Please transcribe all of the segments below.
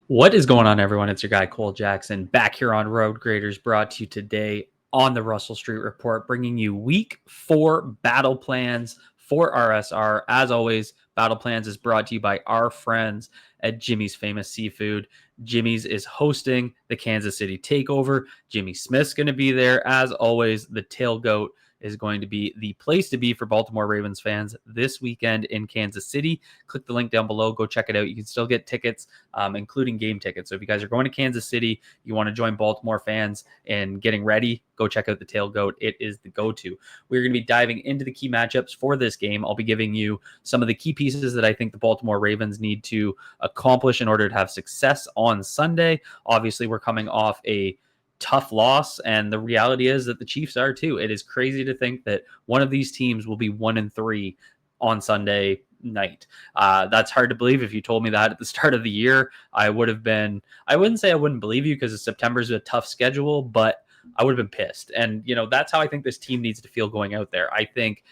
What is going on, everyone? It's your guy, Cole Jackson, back here on Road Graders, brought to you today on the Russell Street Report, bringing you week 4 battle plans for RSR. As always, battle plans is brought to you by our friends at Jimmy's Famous Seafood. Jimmy's is hosting the Kansas City Takeover. Jimmy Smith's going to be there. As always, the Tailgoat is going to be the place to be for Baltimore Ravens fans this weekend in Kansas City. Click the link down below. Go check it out. You can still get tickets, including game tickets. So if you guys are going to Kansas City, you want to join Baltimore fans in getting ready, go check out the Tailgoat. It is the go-to. We're going to be diving into the key matchups for this game. I'll be giving you some of the key pieces that I think the Baltimore Ravens need to accomplish in order to have success on Sunday. Obviously, we're coming off a tough loss, and the reality is that the Chiefs are too. It is crazy to think that one of these teams will be 1-3 on Sunday night. That's hard to believe. If you told me that at the start of the year, I wouldn't say I wouldn't believe you, because September's a tough schedule, but I would have been pissed. And that's how I think this team needs to feel going out there. I think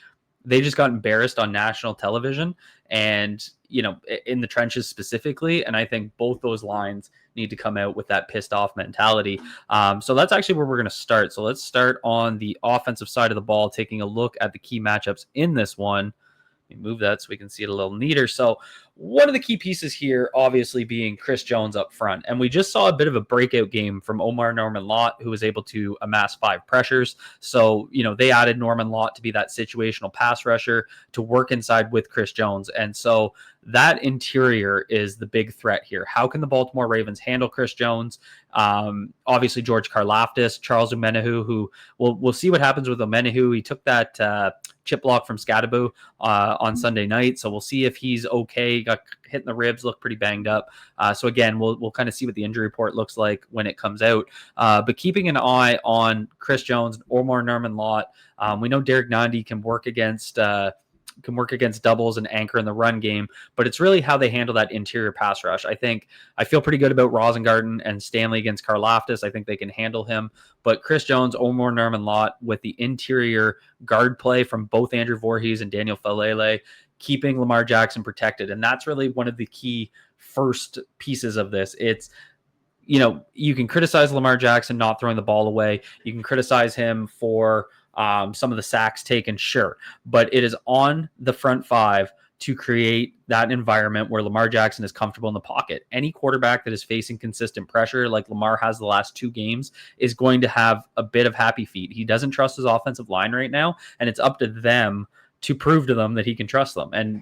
they just got embarrassed on national television and in the trenches specifically, and I think both those lines need to come out with that pissed off mentality. So that's actually where we're going to start. So let's start on the offensive side of the ball, taking a look at the key matchups in this one. Let me move that so we can see it a little neater. So one of the key pieces here, obviously, being Chris Jones up front. And we just saw a bit of a breakout game from Omar Norman-Lott, who was able to amass 5 pressures. So, they added Norman-Lott to be that situational pass rusher to work inside with Chris Jones. And so that interior is the big threat here. How can the Baltimore Ravens handle Chris Jones? Obviously, George Karlaftis, Charles Omenihu, who we'll see what happens with Omenihu. He took that chip block from Scadaboo on Sunday night, so we'll see if he's okay. Got hit in the ribs, looked pretty banged up. So again, we'll kind of see what the injury report looks like when it comes out. But keeping an eye on Chris Jones, Omar Norman-Lott. We know Derek Nandi can work against doubles and anchor in the run game, but it's really how they handle that interior pass rush. I feel pretty good about Rosengarten and Stanley against Karlaftis. I think they can handle him, but Chris Jones, Omar Norman-Lott with the interior guard play from both Andrew Voorhees and Daniel Falele, keeping Lamar Jackson protected. And that's really one of the key first pieces of this. It's, you can criticize Lamar Jackson not throwing the ball away. You can criticize him for some of the sacks taken, sure, but it is on the front 5 to create that environment where Lamar Jackson is comfortable in the pocket. Any quarterback that is facing consistent pressure, like Lamar has the last 2 games, is going to have a bit of happy feet. He doesn't trust his offensive line right now, and it's up to them to prove to them that he can trust them. And,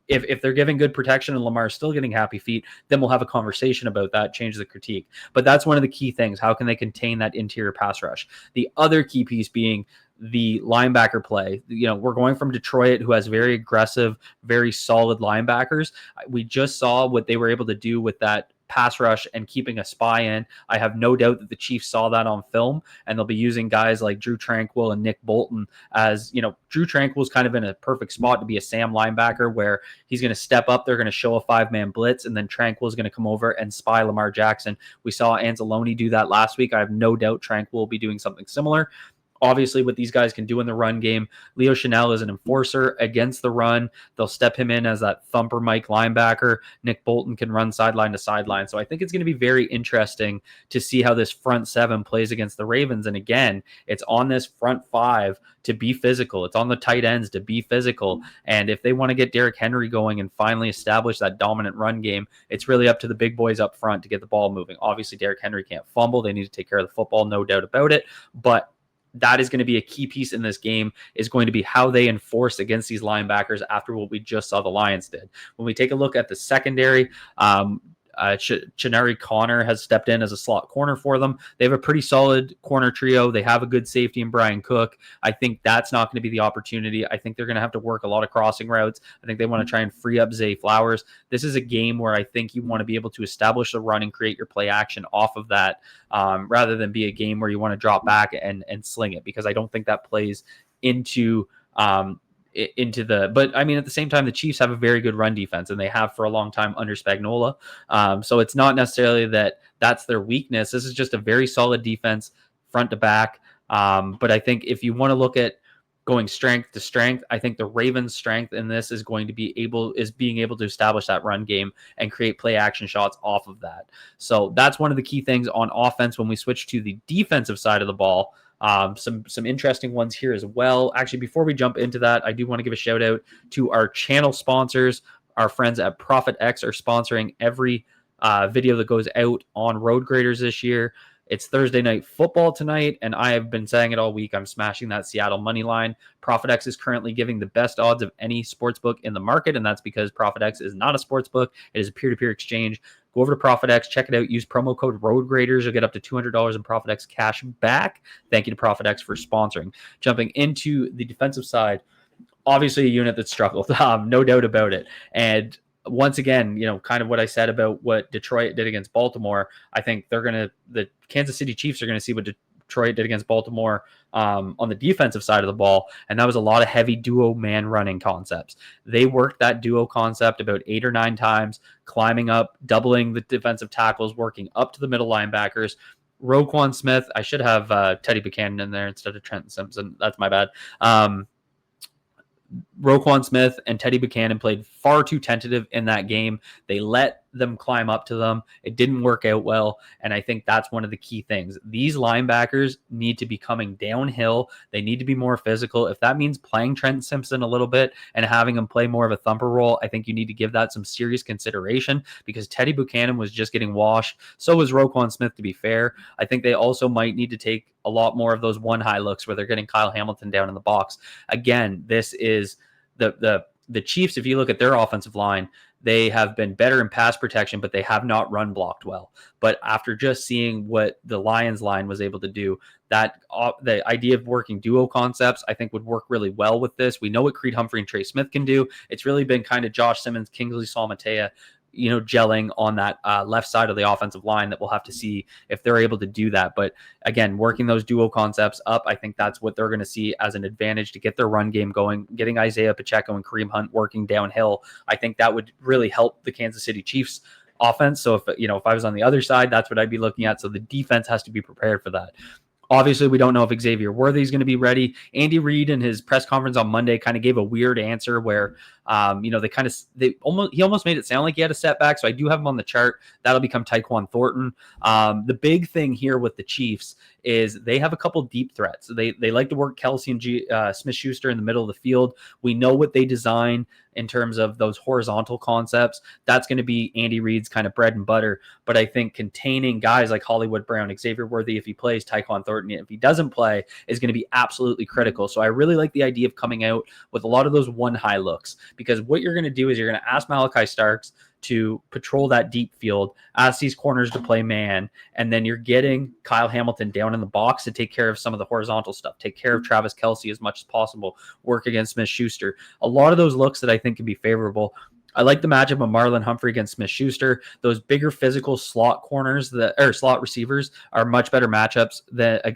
if they're giving good protection and Lamar is still getting happy feet, then we'll have a conversation about that, change the critique. But that's one of the key things. How can they contain that interior pass rush? The other key piece being the linebacker play. We're going from Detroit, who has very aggressive, very solid linebackers. We just saw what they were able to do with that pass rush and keeping a spy in. I have no doubt that the Chiefs saw that on film, and they'll be using guys like Drew Tranquill and Nick Bolton as, Drew Tranquill's kind of in a perfect spot to be a Sam linebacker, where he's going to step up. They're going to show a 5-man blitz, and then Tranquill's going to come over and spy Lamar Jackson. We saw Anzalone do that last week. I have no doubt Tranquill will be doing something similar. Obviously, what these guys can do in the run game, Leo Chenal is an enforcer against the run. They'll step him in as that thumper Mike linebacker. Nick Bolton can run sideline to sideline. So I think it's going to be very interesting to see how this front 7 plays against the Ravens. And again, it's on this front 5 to be physical. It's on the tight ends to be physical. And if they want to get Derrick Henry going and finally establish that dominant run game, it's really up to the big boys up front to get the ball moving. Obviously, Derrick Henry can't fumble. They need to take care of the football, no doubt about it. But that is going to be a key piece in this game, is going to be how they enforce against these linebackers after what we just saw the Lions did. When we take a look at the secondary, Chenary Connor has stepped in as a slot corner for them. They have a pretty solid corner trio. They have a good safety in Brian Cook. I think that's not going to be the opportunity. I think they're going to have to work a lot of crossing routes. I think they want to try and free up Zay Flowers. This is a game where I think you want to be able to establish the run and create your play action off of that, rather than be a game where you want to drop back and sling it, because I don't think that plays into but I mean, at the same time, the Chiefs have a very good run defense, and they have for a long time under Spagnuolo. So it's not necessarily that that's their weakness. This is just a very solid defense front to back. But I think if you want to look at going strength to strength. I think the Ravens' strength in this is going to be being able to establish that run game and create play action shots off of that. So that's one of the key things on offense. When we switch to the defensive side of the ball, some interesting ones here as well. Actually, before we jump into that, I do want to give a shout out to our channel sponsors. Our friends at Profit X are sponsoring every video that goes out on Road Graders this year. It's Thursday night football tonight, and I have been saying it all week. I'm smashing that Seattle money line. ProfitX is currently giving the best odds of any sportsbook in the market, and that's because ProfitX is not a sportsbook. It is a peer-to-peer exchange. Go over to ProfitX, check it out. Use promo code RoadGraders. You'll get up to $200 in ProfitX cash back. Thank you to ProfitX for sponsoring. Jumping into the defensive side, obviously a unit that struggled, no doubt about it. And once again, kind of what I said about what Detroit did against Baltimore, I think the Kansas City Chiefs are going to see what Detroit did against Baltimore on the defensive side of the ball. And that was a lot of heavy duo man running concepts. They worked that duo concept about 8 or 9 times, climbing up, doubling the defensive tackles, working up to the middle linebackers. Roquan Smith, I should have Teddy Buchanan in there instead of Trenton Simpson. That's my bad. Roquan Smith and Teddy Buchanan played far too tentative in that game. They let them climb up to them. It didn't work out well, and I think that's one of the key things. These linebackers need to be coming downhill. They need to be more physical. If that means playing Trent Simpson a little bit and having him play more of a thumper role, I think you need to give that some serious consideration, because Teddy Buchanan was just getting washed. So was Roquan Smith, to be fair. I think they also might need to take a lot more of those one high looks where they're getting Kyle Hamilton down in the box. Again, this is the Chiefs. If you look at their offensive line, they have been better in pass protection, but they have not run blocked well. But after just seeing what the Lions line was able to do, that the idea of working duo concepts, I think, would work really well with this. We know what Creed Humphrey and Trey Smith can do. It's really been kind of Josh Simmons, Kingsley Salmatea, gelling on that left side of the offensive line, that we'll have to see if they're able to do that. But again, working those duo concepts up, I think that's what they're going to see as an advantage to get their run game going, getting Isaiah Pacheco and Kareem Hunt working downhill. I think that would really help the Kansas City Chiefs offense. So if I was on the other side, that's what I'd be looking at. So the defense has to be prepared for that. Obviously, we don't know if Xavier Worthy is going to be ready. Andy Reid in his press conference on Monday kind of gave a weird answer where, he almost made it sound like he had a setback. So I do have him on the chart. That'll become Tyquan Thornton. The big thing here with the Chiefs is they have a couple deep threats. They like to work Kelsey and Smith-Schuster in the middle of the field. We know what they design in terms of those horizontal concepts. That's going to be Andy Reid's kind of bread and butter. But I think containing guys like Hollywood Brown, Xavier Worthy, if he plays, Tyquan Thornton, if he doesn't play, is going to be absolutely critical. So I really like the idea of coming out with a lot of those one high looks, because what you're going to do is you're going to ask Malachi Starks to patrol that deep field, ask these corners to play man, and then you're getting Kyle Hamilton down in the box to take care of some of the horizontal stuff, take care of Travis Kelce as much as possible, work against Smith-Schuster. A lot of those looks that I think can be favorable. I like the matchup of Marlon Humphrey against Smith-Schuster. Those bigger physical slot corners slot receivers are much better matchups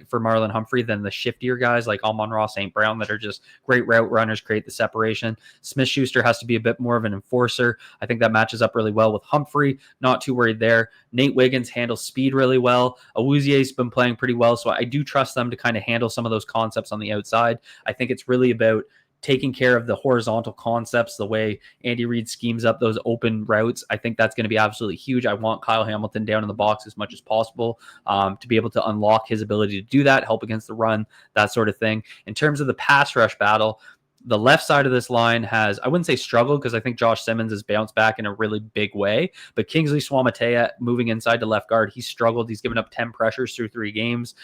for Marlon Humphrey than the shiftier guys like Amon-Ra St. Brown that are just great route runners, create the separation. Smith-Schuster has to be a bit more of an enforcer. I think that matches up really well with Humphrey. Not too worried there. Nate Wiggins handles speed really well. Awuzie's been playing pretty well, so I do trust them to kind of handle some of those concepts on the outside. I think it's really about taking care of the horizontal concepts, the way Andy Reid schemes up those open routes. I think that's going to be absolutely huge. I want Kyle Hamilton down in the box as much as possible to be able to unlock his ability to do that, help against the run, that sort of thing. In terms of the pass rush battle, the left side of this line has, I wouldn't say struggled, because I think Josh Simmons has bounced back in a really big way, but Kingsley Swamatea moving inside to left guard, he struggled. He's given up 10 pressures through 3 games.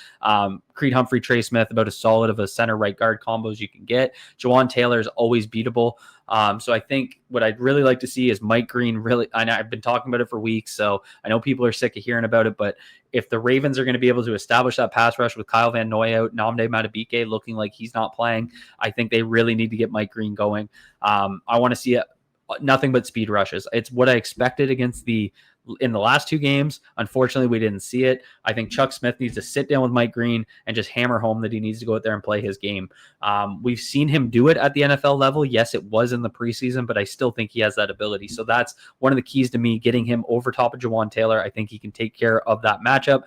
Creed Humphrey, Trey Smith, about as solid of a center right guard combo as you can get. Jawan Taylor is always beatable. So I think what I'd really like to see is Mike Green really, I know I've been talking about it for weeks, so I know people are sick of hearing about it, but if the Ravens are going to be able to establish that pass rush with Kyle Van Noy out, Nnamdi Madubuike looking like he's not playing, I think they really need to get Mike Green going. I want to see nothing but speed rushes. It's what I expected in the last 2 games. Unfortunately, we didn't see it. I think Chuck Smith needs to sit down with Mike Green and just hammer home that he needs to go out there and play his game. We've seen him do it at the NFL level. Yes, it was in the preseason, but I still think he has that ability. So that's one of the keys to me, getting him over top of Jawan Taylor. I think he can take care of that matchup.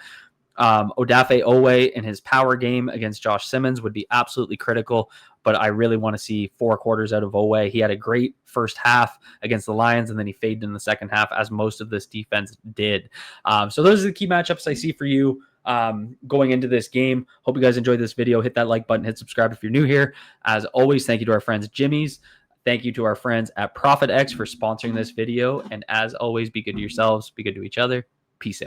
Odafe Owe in his power game against Josh Simmons would be absolutely critical. but I really want to see 4 quarters out of Oweh. He had a great first half against the Lions, and then he faded in the second half, as most of this defense did. So those are the key matchups I see for you going into this game. Hope you guys enjoyed this video. Hit that like button, hit subscribe if you're new here. As always, thank you to our friends Jimmy's. Thank you to our friends at ProfitX for sponsoring this video. And as always, be good to yourselves, be good to each other. Peace out.